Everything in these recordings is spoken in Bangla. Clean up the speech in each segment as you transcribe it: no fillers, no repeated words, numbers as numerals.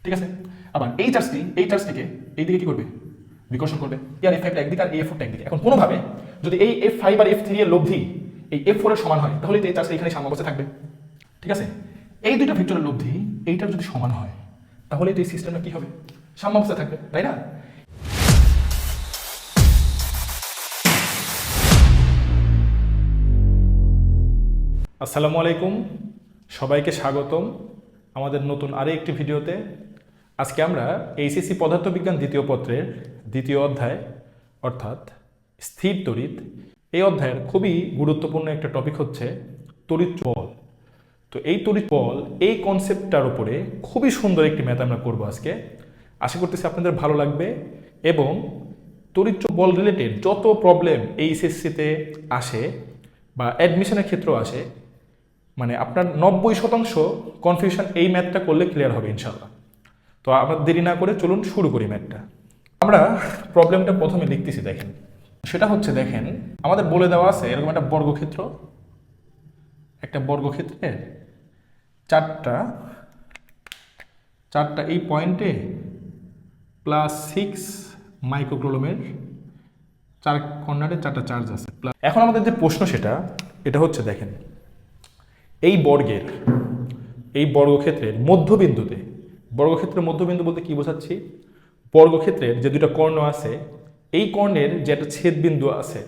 ঠিক আছে। আবার এই চার্জটিকে এইদিকে কি করবে, বিকর্ষণ করবে। ইয়ার F5টা একদিকে আর এই F4টা একদিকে। এখন কোনোভাবে যদি এই F5 আর F3 এর লব্ধি এই F4 এর সমান হয় তাহলে এই চার্জটা এখানে সাম্যাবস্থায় থাকবে। ঠিক আছে, এই দুইটা ভেক্টরের লব্ধি এইটার যদি সমান হয় তাহলে এই সিস্টেমটা কি হবে, সাম্যাবস্থায় থাকবে, তাই না? আসসালামু আলাইকুম, সবাইকে স্বাগতম আমাদের নতুন আরেকটি ভিডিওতে। আজকে আমরা এইচএসসি পদার্থবিজ্ঞান দ্বিতীয় পত্রের দ্বিতীয় অধ্যায় অর্থাৎ স্থির তড়িৎ, এই অধ্যায়ের খুবই গুরুত্বপূর্ণ একটা টপিক হচ্ছে তড়িৎ বল। তো এই তড়িৎ বল এই কনসেপ্টটার উপরে খুবই সুন্দর একটি ম্যাথ আমরা করব আজকে। আশা করতেছি আপনাদের ভালো লাগবে এবং তড়িৎ বল রিলেটেড যত প্রবলেম এইচএসসিতে আসে বা অ্যাডমিশনের ক্ষেত্রেও আসে, মানে আপনার 90% কনফিউশন এই ম্যাথটা করলে ক্লিয়ার হবে ইনশাল্লাহ। তো আমরা দেরি না করে চলুন শুরু করি ম্যাথটা। আমরা প্রবলেমটা প্রথমে লিখতেছি, দেখেন সেটা হচ্ছে, দেখেন আমাদের বলে দেওয়া আছে এরকম একটা বর্গক্ষেত্রের চারটা এই পয়েন্টে +6 মাইক্রোকুলমের চার কর্নারে চারটা চার্জ আছে। এখন আমাদের যে প্রশ্ন এটা হচ্ছে, দেখেন এই বর্গক্ষেত্রের মধ্যবিন্দুতে, বর্গক্ষেত্রের মধ্যবিন্দু বলতে কি বোঝাচ্ছি, বর্গক্ষেত্রের যে দুটো কর্ণ আছে এই কর্ণের যে একটা ছেদবিন্দু আছে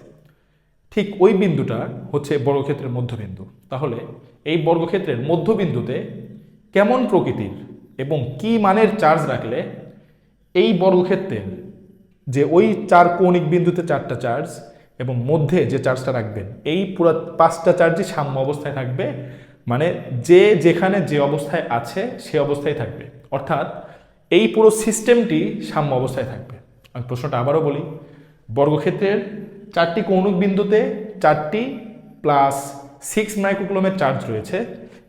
ঠিক ওই বিন্দুটা হচ্ছে বর্গক্ষেত্রের মধ্যবিন্দু। তাহলে এই বর্গক্ষেত্রের মধ্যবিন্দুতে কেমন প্রকৃতির এবং কি মানের চার্জ রাখলে এই বর্গক্ষেত্রের যে ওই চার কৌণিক বিন্দুতে চারটা চার্জ এবং মধ্যে যে চার্জটা রাখবেন এই পুরো পাঁচটা চার্জই সাম্য অবস্থায় থাকবে, মানে যে যেখানে যে অবস্থায় আছে সে অবস্থায় থাকবে, অর্থাৎ এই পুরো সিস্টেমটি সাম্য অবস্থায় থাকবে। আমি প্রশ্নটা আবারও বলি, বর্গক্ষেত্রের চারটি কৌণিক বিন্দুতে 4টি +6 মাইক্রোকুলমের চার্জ রয়েছে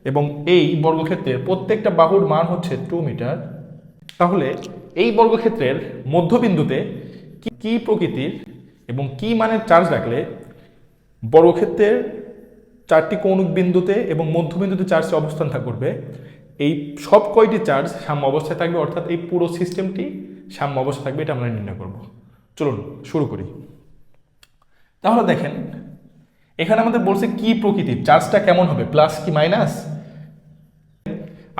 এবং এই বর্গক্ষেত্রের প্রত্যেকটা বাহুর মান হচ্ছে 2 মিটার। তাহলে এই বর্গক্ষেত্রের মধ্যবিন্দুতে কি প্রকৃতির এবং কি মানের চার্জ রাখলে বর্গক্ষেত্রের চারটি কৌণিক বিন্দুতে এবং মধ্যবিন্দুতে চার্জ অবস্থান করবে, এই সব কয়টি চার্জ সাম্য অবস্থায় থাকবে, অর্থাৎ এই পুরো সিস্টেমটি সাম্য অবস্থায় থাকবে, এটা আমরা নির্ণয় করব। চলুন শুরু করি। তাহলে দেখেন এখানে আমাদের বলছে কি প্রকৃতির, চার্জটা কেমন হবে, প্লাস কি মাইনাস।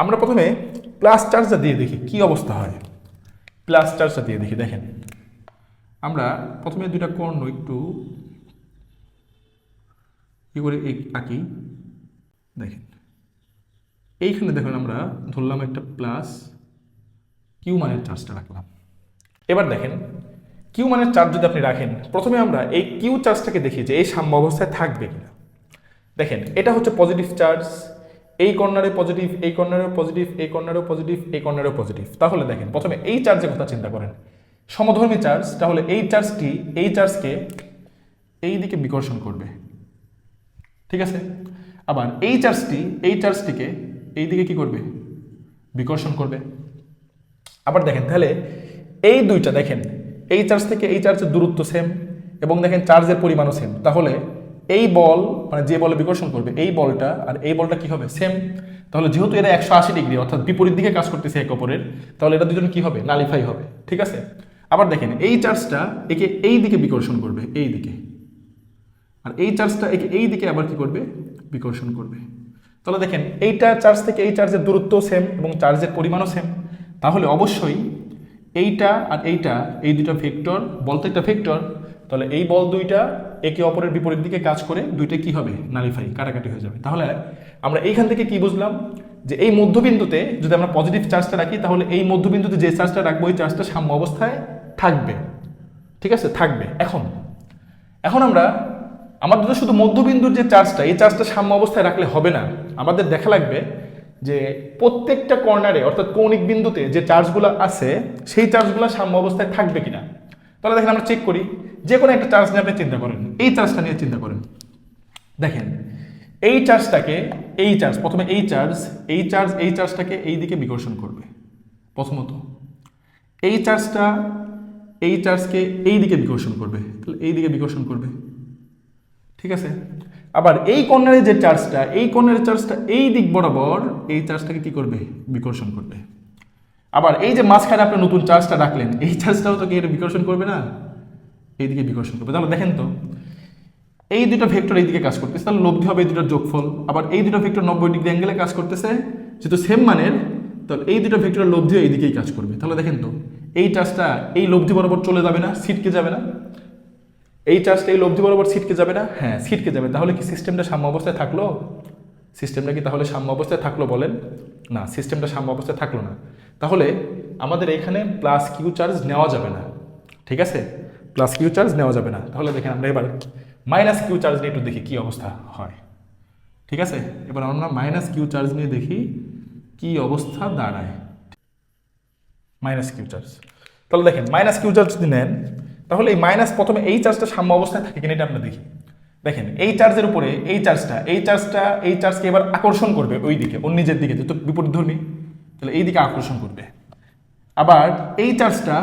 আমরা প্রথমে প্লাস চার্জটা দিয়ে দেখি কি অবস্থা হয়। প্লাস চার্জটা দিয়ে দেখি, দেখেন আমরা প্রথমে দুইটা কর্ণ একটু কি করে আঁকি। দেখেন এইখানে দেখুন আমরা ধরলাম একটা প্লাস কিউ মানের চার্জটা রাখলাম। এবার দেখেন কিউ মানের চার্জ যদি আপনি রাখেন, প্রথমে আমরা এই কিউ চার্জটাকে দেখি যে এই সাম্য অবস্থায় থাকবে কিনা। দেখেন এটা হচ্ছে পজিটিভ চার্জ, এই কর্নারে পজিটিভ, এই কর্নারেও পজিটিভ, এই কর্নারেও পজিটিভ, এই কর্নারেও পজিটিভ। তাহলে দেখেন প্রথমে এই চার্জের কথা চিন্তা করেন, সমধর্মী চার্জ, তাহলে এই চার্জকে এই দিকে বিকর্ষণ করবে, ঠিক আছে। আবার এই চার্জটিকে এই দিকে কি করবে, বিকর্ষণ করবে। আবার দেখেন তাহলে এই দুইটা, দেখেন এই চার্জ থেকে এই চার্জের দূরত্ব সেম এবং দেখেন চার্জের পরিমাণও সেম। তাহলে এই বল, মানে যে বলে বিকর্ষণ করবে এই বলটা আর এই বলটা কি হবে, সেম। তাহলে যেহেতু এরা 180 ডিগ্রি অর্থাৎ বিপরীত দিকে কাজ করতেছে এক অপরের, তাহলে এটা দুজন কি হবে, নালিফাই হবে, ঠিক আছে। আবার দেখেন এই চার্জটা একে এই দিকে বিকর্ষণ করবে, এই দিকে, আর এই চার্জটা একে এই দিকে আবার কি করবে, বিকর্ষণ করবে। তাহলে দেখেন এইটা চার্জ থেকে এই চার্জের দূরত্ব সেম এবং চার্জের পরিমাণও সেম। তাহলে অবশ্যই এইটা আর এইটা, এই দুটো ভেক্টর, বল তো একটা ভেক্টর, তাহলে এই বল দুইটা একে অপরের বিপরীত দিকে কাজ করে দুইটা কি হবে, নালিফাই, কাটাকাটি হয়ে যাবে। তাহলে আমরা এইখান থেকে কি বুঝলাম, যে এই মধ্যবিন্দুতে যদি আমরা পজিটিভ চার্জটা রাখি তাহলে এই মধ্যবিন্দুতে যে চার্জটা রাখবো ওই চার্জটা সাম্য অবস্থায় থাকবে, ঠিক আছে, থাকবে। এখন আমরা আমাদের শুধু মধ্যবিন্দুর যে চার্জটা, এই চার্জটা সাম্য অবস্থায় রাখলে হবে না, আমাদের দেখা লাগবে যে প্রত্যেকটা কর্নারে অর্থাৎ কৌণিক বিন্দুতে যে চার্জগুলো আছে সেই চার্জগুলো সাম্য অবস্থায় থাকবে কিনা। তাহলে দেখেন আমরা চেক করি, যে কোনো একটা চার্জ নিয়ে আপনি চিন্তা করেন, এই চার্জটা নিয়ে চিন্তা করেন। দেখেন এই চার্জটাকে, প্রথমে এই চার্জটাকে এই দিকে বিকর্ষণ করবে প্রথমত, এই চার্জকে এই দিকে বিকর্ষণ করবে, তাহলে এই দিকে বিকর্ষণ করবে, ঠিক আছে। আবার এই কর্নারের যে চার্জটা, এই দিক বরাবর এই চার্জটাকে কি করবে, বিকর্ষণ করবে। আবার এই যে মাঝখানে আপনি নতুন চার্জটা রাখলেন, এই চার্জটাও তো কি এটা বিকর্ষণ করবে না, এইদিকে বিকর্ষণ করবে। তাহলে দেখেন তো এই দুটো ভেক্টর এইদিকে কাজ করতেছে, তাহলে লব্ধি হবে এই দুটোর যোগফল। আবার এই দুটো ভেক্টর 90 ডিগ্রি অ্যাঙ্গেলে কাজ করতেছে, যেহেতু সেম মানের, তাহলে এই দুটো ভেক্টরের লব্ধিও এইদিকেই কাজ করবে। তাহলে দেখেন তো এই চার্জটা এই লব্ধি বরাবর চলে যাবে না, ছিটকে যাবে না? এই চার্জটা এই লব্ধি বরাবর ছিটকে যাবে না? হ্যাঁ, ছিটকে যাবে। তাহলে কি সিস্টেমটা সাম্য অবস্থায় থাকলো? সিস্টেমটা কি তাহলে সাম্য অবস্থায় থাকলো বলেন? না, সিস্টেমটা সাম্য অবস্থায় থাকলো না। তাহলে আমাদের এখানে প্লাস কিউ চার্জ নেওয়া যাবে না, ঠিক আছে? প্লাস কিউ চার্জ নেওয়া যাবে না। তাহলে দেখেন আমরা এবার মাইনাস কিউ চার্জ নিয়ে একটু দেখি কি অবস্থা হয়, ঠিক আছে? এবার আমরা মাইনাস কিউ চার্জ নিয়ে দেখি কি অবস্থা দাঁড়ায়। মাইনাস কিউ চার্জ, তাহলে দেখেন মাইনাস কিউ চার্জ যদি নেন, তাহলে এই মাইনাস প্রথমে এই চার্জটা সাম্য অবস্থায় থাকে কিনা এটা আমরা দেখি। দেখেন এই চার্জের উপরে এই চার্জকে এবার আকর্ষণ করবে ওই দিকে, ওর নিজের দিকে, যেহেতু বিপরীতধর্মী, তাহলে এই দিকে আকর্ষণ করবে। আবার এই চার্জটা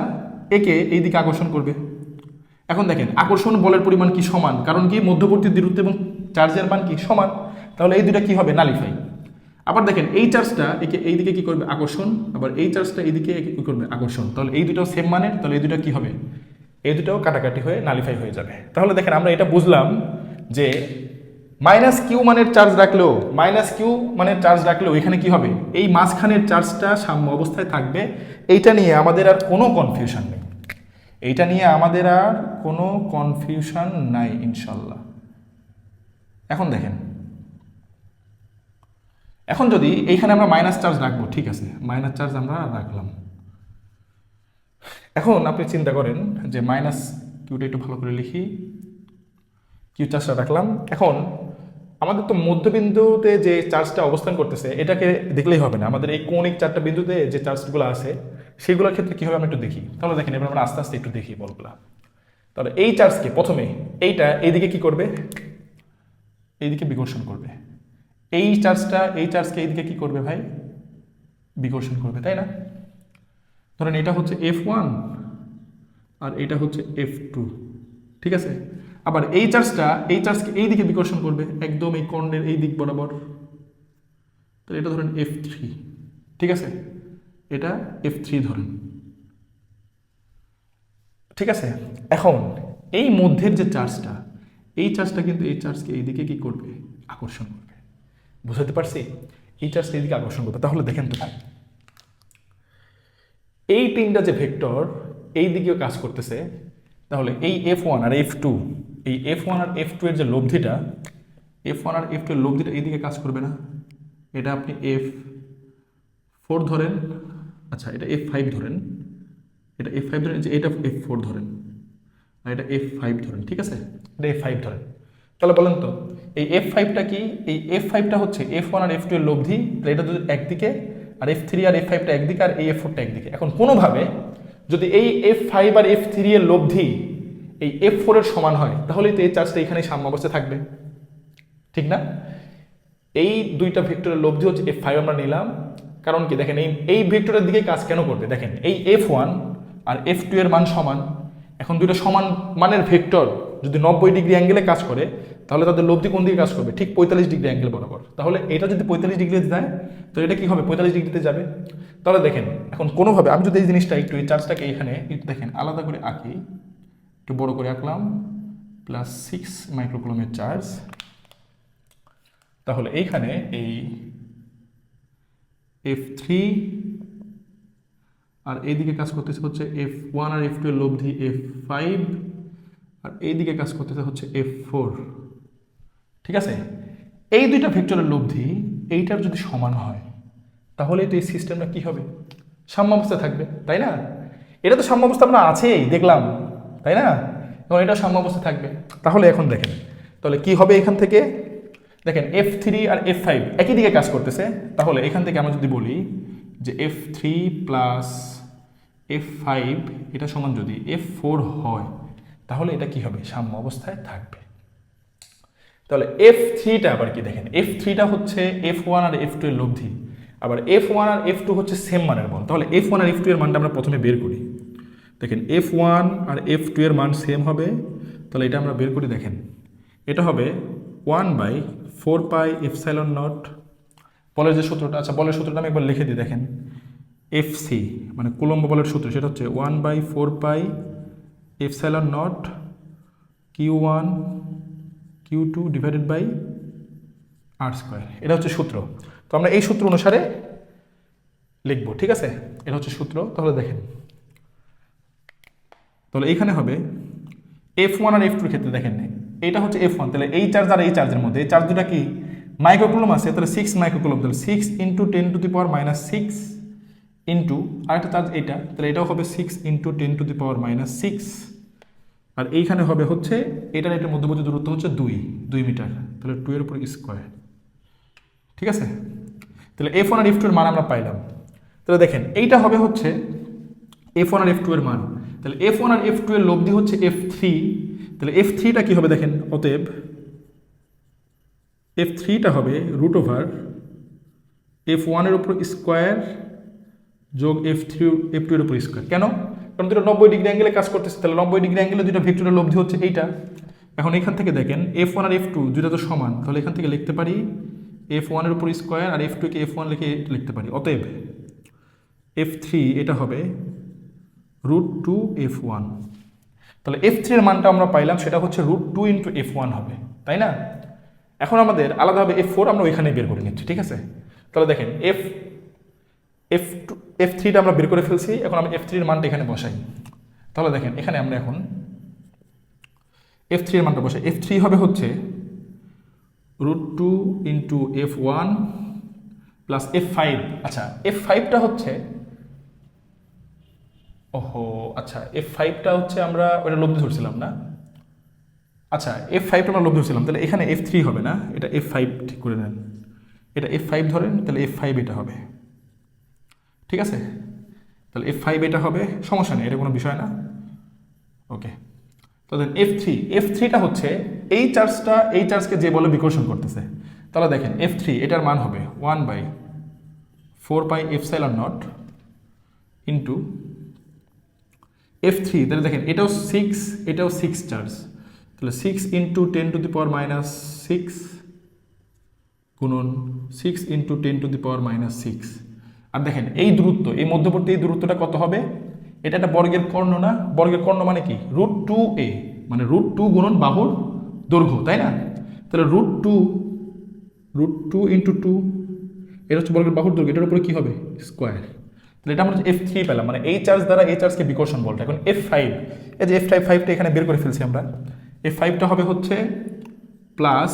একে এই দিকে আকর্ষণ করবে। এখন দেখেন আকর্ষণ বলের পরিমাণ কি সমান, কারণ কি মধ্যবর্তী দূরত্ব এবং চার্জের মান কি সমান, তাহলে এই দুটা কি হবে, নালিফাই। আবার দেখেন এই চার্জটা একে এই দিকে কি করবে, আকর্ষণ, আবার এই চার্জটা এইদিকে কি করবে, আকর্ষণ। তাহলে এই দুটো সেম মানের, তাহলে এই দুটো কি হবে, এই দুটাও কাটাকাটি হয়ে নালিফাই হয়ে যাবে। তাহলে দেখেন আমরা এটা বুঝলাম যে মাইনাস কিউ মানের চার্জ রাখলেও এখানে কি হবে, এই মাঝখানের চার্জটা সাম্য অবস্থায় থাকবে। এইটা নিয়ে আমাদের আর কোনো কনফিউশন নেই, নাই ইনশাল্লাহ। এখন দেখেন, এখন যদি এইখানে আমরা মাইনাস চার্জ রাখবো, ঠিক আছে, মাইনাস চার্জ আমরা রাখলাম। এখন আপনি চিন্তা করেন যে মাইনাস কিউটা একটু ভালো করে লিখি, কিউ চার্জটা রাখলাম। এখন আমাদের তো মধ্যবিন্দুতে যে চার্জটা অবস্থান করতেছে এটাকে দেখলেই হবে না, আমাদের এই কৌণিক চারটা বিন্দুতে যে চার্জগুলো আছে সেগুলোর ক্ষেত্রে কী হবে আমরা একটু দেখি। তাহলে দেখেন এবার আমরা আস্তে আস্তে একটু দেখি বলগুলা। তাহলে এই চার্জকে প্রথমে এইটা এইদিকে কি করবে, এইদিকে বিকর্ষণ করবে। এই চার্জকে এইদিকে কি করবে ভাই, বিকর্ষণ করবে, তাই না? ধরেন এটা হচ্ছে F1 আর এটা হচ্ছে F2, ঠিক আছে? আবার এই চার্জকে এই দিকে বিকর্ষণ করবে, একদম এই কর্ণের এই দিক বরাবর। তাহলে এটা ধরেন F3, ঠিক আছে? এটা F3 ধরেন, ঠিক আছে? এখন এই মধ্যের যে চার্জটা, এই চার্জটা কিন্তু এই চার্জকে এইদিকে কি করবে, আকর্ষণ করবে। বুঝতে পারছি? এই চার্জটা এইদিকে আকর্ষণ করবে। তাহলে দেখেন তো ভাই, এই তিনটা যে ভেক্টর এই দিকেও কাজ করতেছে, তাহলে এই F1 আর F2, এই F1 আর F2 এর যে লব্ধিটা, F1 আর F2 এর লব্ধিটা এইদিকে কাজ করবে না? এটা আপনি F4 ধরেন, আচ্ছা এটা F5 ধরেন, এটা F5 ধরেন, যে এটা F4 ধরেন, আর এটা F5 ধরেন, ঠিক আছে? এটা F5 ধরেন। তাহলে বলেন তো এই F5টা কি, এই F5টা হচ্ছে F1 আর F2 এর লব্ধি, তাহলে এটা যদি একদিকে, আর F3 আর F5টা একদিকে, আর এই F4টা একদিকে। এখন কোনোভাবে যদি এই F5 আর F3 এর লব্ধি এই F4 এর সমান হয়, তাহলে তো এই চার্জটা এখানে সাম্য অবস্থায় থাকবে, ঠিক না? এই দুইটা ভেক্টরের লব্ধি হচ্ছে F5 আমরা নিলাম, কারণ কি দেখেন এই ভেক্টরের দিকে কাজ কেন করবে, দেখেন এই F1 আর F2 এর মান সমান। এখন দুইটা সমান মানের ভেক্টর যদি 90 ডিগ্রি অ্যাঙ্গেলে কাজ করে, তাহলে তাদের লব্ধি কোন দিকে কাজ করবে, ঠিক 45 ডিগ্রি অ্যাঙ্গেল বরাবর। তাহলে এটা যদি 45 ডিগ্রিতে যায়, তো এটা কি হবে, 45 ডিগ্রিতে যাবে। তাহলে দেখেন এখন কোনোভাবে আমি যদি এই জিনিসটা একটু, এই চার্জটাকে এখানে একটু দেখেন আলাদা করে আঁকি, একটু বড় করে আঁকলাম, +6 মাইক্রোকুলমের চার্জ। তাহলে এইখানে এই F3 আর এইদিকে কাজ করতেছে হচ্ছে F1 আর F2 এর লব্ধি F5, আর এইদিকে কাজ করতেছে হচ্ছে F4, ঠিক আছে? এই দুইটা ভেক্টরের লব্ধি এইটার যদি সমান হয়, তাহলে তো এই সিস্টেমটা কি হবে, সাম্য অবস্থায় থাকবে, তাই না? এটা তো সাম্য অবস্থা আমরা আছেই দেখলাম, তাই না? এবং এটা সাম্য অবস্থায় থাকবে। তাহলে এখন দেখেন তাহলে কি হবে, এখান থেকে দেখেন F3 আর F5 একই দিকে কাজ করতেছে। তাহলে এখান থেকে আমরা যদি বলি যে F3 প্লাস F5 এটা সমান যদি F4 হয়, তাহলে এটা কি হবে, সাম্য অবস্থায় থাকবে। তাহলে F3টা আবার কি দেখেন, F3টা হচ্ছে F1 আর F2 এর লব্ধি, আবার F1 আর F2 হচ্ছে সেম মানের বল। তাহলে F1 আর F2 এর মানটা আমরা প্রথমে বের করি। দেখেন F1 আর F2 এর মান সেম হবে, তাহলে এটা আমরা বের করি। দেখেন এটা হবে 1/4 পাই এপসাইলন নট, বলের যে সূত্রটা, আচ্ছা বলের সূত্রটা আমি একবার লিখে দিই। দেখেন এফসি মানে কুলম্ব বলের সূত্র, সেটা হচ্ছে 1/4 epsilon not Q1 Q2 divided by r²। এটা হচ্ছে সূত্র। তো আমরা এই সূত্র অনুসারে লিখবো, ঠিক আছে? এটা হচ্ছে সূত্র। তাহলে দেখেন, তাহলে এইখানে হবে F1 আর F2 এর ক্ষেত্রে দেখেন এইটা হচ্ছে F1, তাহলে এই চার্জ আর এই চার্জের মধ্যে এই চার্জ দুটা কি মাইক্রোকুলম আছে, তাহলে 6 মাইক্রোকুলম, তাহলে 6 × 10⁻⁶ ইন্টু আরেকটা চার্জ এটা, তাহলে এটাও হবে 6 × 10⁻⁶, আর এইখানে হবে হচ্ছে এটার এটার মধ্যবর্তী দূরত্ব হচ্ছে 2 মিটার, তাহলে 2 এর উপর স্কোয়ার, ঠিক আছে? তাহলে F1 আর F2 এর মান আমরা পাইলাম। তাহলে দেখেন এইটা হবে হচ্ছে F1 আর F2 এর মান, তাহলে F1 আর F2 এর লব্ধি হচ্ছে F3, তাহলে F3টা কি হবে দেখেন, অতএব F3টা হবে √F1 এর উপর স্কোয়ার যোগ F2 এর উপর স্কোয়ার। কেন? কারণ দুটো 90 ডিগ্রি অ্যাঙ্গেলে কাজ করতেছে, তাহলে 90 ডিগ্রি অ্যাঙ্গেলে দুটো ভেক্টরের লব্ধি হচ্ছে এইটা। এখন এখান থেকে দেখেন F1 আর F2 দুটো তো সমান, তাহলে এখান থেকে লিখতে পারি F1 এর উপর স্কোয়ার আর F2 কে F1 লিখে লিখতে পারি, অতএব F3 এটা হবে √2F1। তাহলে F3 এর মানটা আমরা পাইলাম, সেটা হচ্ছে √2 × F1 হবে, তাই না? এখন আমাদের আলাদাভাবে F4 আমরা ওইখানে বের করে নিচ্ছি, ঠিক আছে? তাহলে দেখেন F3টা আমরা বের করে ফেলছি, এখন আমি F3 এর মানটা এখানে বসাই। তাহলে দেখেন এখানে আমরা এখন F3 এর মানটা বসাই। F3 হবে হচ্ছে √2 × F1 প্লাস F5। আচ্ছা, F5টা হচ্ছে আচ্ছা F5টা হচ্ছে আমরা ওটা লব্ধি ধরছিলাম না? আচ্ছা, F5টা আমরা লব্ধি ধরছিলাম, তাহলে এখানে F3 হবে না, এটা F5 ঠিক করে নেন, এটা F5 ধরেন, তাহলে F5 এটা হবে, ঠিক আছে? তাহলে F5 এটা হবে, সমস্যা নেই, এটা কোনো বিষয় না। ওকে, তো দেন F3টা হচ্ছে এই চার্জকে যে বলে বিকর্ষণ করতেছে। তাহলে দেখেন F3 এটার মান হবে 1/4πε0 ইন্টু F3, তাহলে দেখেন এটাও 6 চার্জ, তাহলে 6 × 10⁻⁶ গুণন 6 × 10⁻⁶। আর দেখেন এই দূরত্ব, এই মধ্যবর্তী এই দূরত্বটা কত হবে? এটা একটা বর্গের কর্ণ না? বর্গের কর্ণ মানে কি? √2a, মানে √2 গুণন বাহুর দৈর্ঘ্য, তাই না? তাহলে √2 × 2, এটা হচ্ছে বর্গের বাহুর দৈর্ঘ্য, এটার উপরে কি হবে? স্কোয়ার। তাহলে এটা আমরা F3 পেলাম, মানে এই চার্জ দ্বারা এই চার্জকে বিকর্ষণ বলটা। এখন F5, এই যে F5টা এখানে বের করে ফেলছি আমরা, F5টা হবে হচ্ছে প্লাস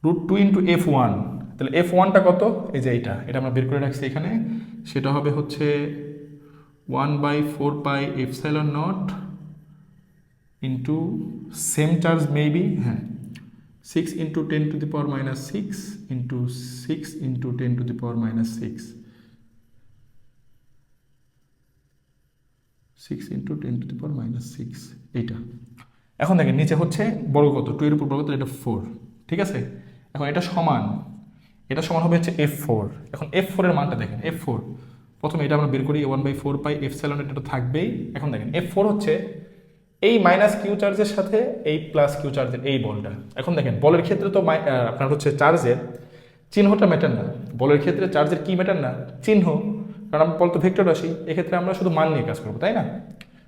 √2 × F1, তাহলে F1টা কত? এই যে এটা আমরা বের করে রাখছি এখানে, সেটা হবে হচ্ছে 1/4πε0 ইন্টু সেম চার্জ মেবি, হ্যাঁ, 6 × 10⁻⁶ ইন্টু 6 × 10⁻⁶, 6 × 10⁻⁶, এইটা। এখন দেখেন নিচে হচ্ছে বর্গ কত? 2 এর উপর বর্গ, তাহলে এটা 4, ঠিক আছে? এখন এটা সমান হবে হচ্ছে F4। এখন F4 এর মানটা দেখেন, F4 প্রথমে এটা আমরা বের করি, 1/4πε, এটা থাকবেই। এখন দেখেন F4 হচ্ছে এই -q চার্জের সাথে এই +q চার্জের এই বলটা। এখন দেখেন বলের ক্ষেত্রে তো আপনার হচ্ছে চার্জের চিহ্নটা ম্যাটার না, বলের ক্ষেত্রে চার্জের কি ম্যাটার না? চিহ্ন, কারণ আমরা বল তো ভেক্টর রাশি, এক্ষেত্রে আমরা শুধু মান নিয়ে কাজ করবো, তাই না?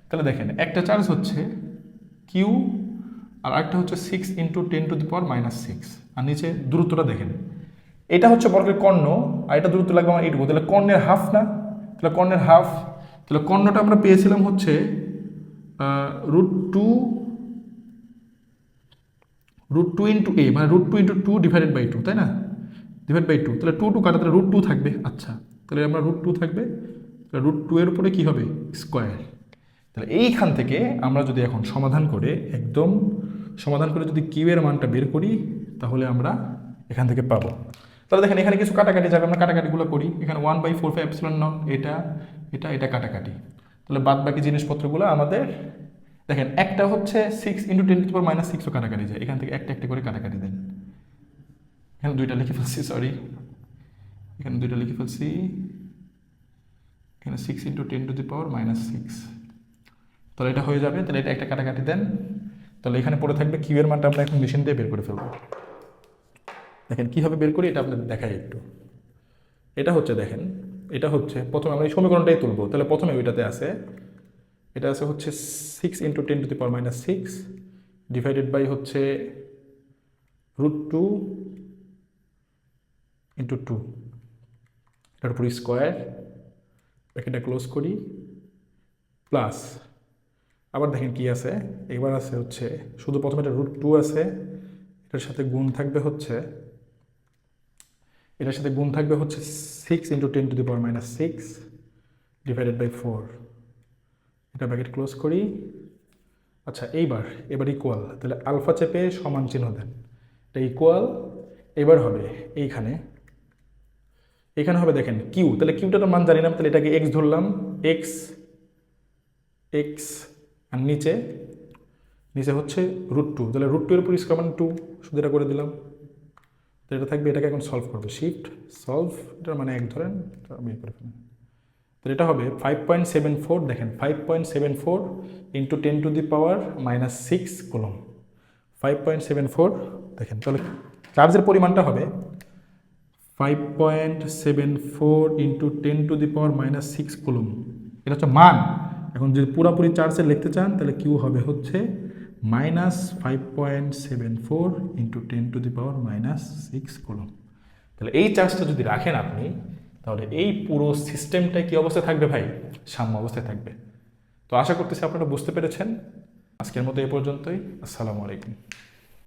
তাহলে দেখেন একটা চার্জ হচ্ছে q আর একটা হচ্ছে 6 × 10⁻⁶, আর নিচে দূরত্বটা দেখেন, এটা হচ্ছে বর্গের কর্ণ আর এটা দূরত্ব লাগবে আমার এইটুকু, তাহলে কর্ণের হাফ না? তাহলে কর্ণের হাফ, তাহলে কর্ণটা আমরা পেয়েছিলাম হচ্ছে √2 × a, মানে √2 × 2 ডিভাইডেড বাই 2, তাই না? ডিভাইড বাই 2, তাহলে 2 কাটা, তাহলে √2 থাকবে। আচ্ছা, তাহলে আমরা √2 থাকবে, তাহলে √2 এর উপরে কি হবে? স্কোয়ার। তাহলে এইখান থেকে আমরা যদি এখন সমাধান করে যদি কিউ এর মানটা বের করি, তাহলে আমরা এখান থেকে পাবো। তাহলে দেখেন এখানে কিছু কাটাকাটি যাবে, আমরা কাটাকাটিগুলো করি। এখানে 1/4πε0 এটা কাটাকাটি, তাহলে বাদ বাকি জিনিসপত্রগুলো আমাদের দেখেন একটা হচ্ছে 6 × 10⁻⁶ কাটাকাটি যায়, এখান থেকে একটা করে কাটাকাটি দেন। এখানে দুইটা লিখে ফেলছি, সরি, এখানে দুইটা লিখে ফেলছি, এখানে 6 × 10⁻⁶, তাহলে এটা হয়ে যাবে। তাহলে এটা একটা কাটাকাটি দেন, তাহলে এখানে পড়ে থাকবে কিউ এর মানটা আমরা এখন মেশিন দিয়ে বের করে ফেলবো। দেখেন কীভাবে বের করি এটা আপনাদের দেখাই একটু। এটা হচ্ছে দেখেন এটা হচ্ছে প্রথমে আমরা এই সমীকরণটাই তুলবো, তাহলে প্রথমে ওইটাতে আছে, এটা আছে হচ্ছে 6 × 10⁻⁶ ডিভাইডেড বাই হচ্ছে √2 × 2, এটার উপর স্কোয়ার, ব্র্যাকেটটা ক্লোজ করি, প্লাস আবার দেখেন কি আছে, এবার আছে হচ্ছে শুধু প্রথমে এটা √2 আছে, এটার সাথে গুণ থাকবে হচ্ছে 6 × 10⁻⁶ ডিভাইডেড বাই 4, এটা ব্র্যাকেট ক্লোজ করি। আচ্ছা এবার ইকুয়াল, তাহলে আলফা চেপে সমান চিহ্ন দেন, এটা ইকুয়াল। এবার হবে এখানে হবে দেখেন কিউ, তাহলে কিউটার মান জানি না, তাহলে এটাকে এক্স ধরলাম, এক্স আর নিচে হচ্ছে √2, তাহলে √2 এর উপর স্কোয়ার মানে 2, শুধু এটা করে দিলাম। তো এটা থাকবে, এটাকে এখন সলভ করবে, শিফট সলভ, এটার মানে 1 ধরেন, বের করে ফেলেন। তাহলে এটা হবে 5.74, দেখেন 5.74 × 10⁻⁻6 কুলম, 5.74 দেখেন, তাহলে চার্জের পরিমাণটা হবে 5.74 × 10⁻⁻6 কুলম, এটা হচ্ছে মান। এখন যদি পুরোপুরি চার্জে লিখতে চান তাহলে কিউ হবে হচ্ছে -5.74 × 10⁻⁻6 কুলম। তাহলে এই চার্জটা যদি রাখেন আপনি, তাহলে এই পুরো সিস্টেমটা কি অবস্থায় থাকবে ভাই? সাম্য অবস্থায় থাকবে। তো আশা করতেছি আপনারা বুঝতে পেরেছেন। আজকের মতো এ পর্যন্তই। আসসালামু আলাইকুম।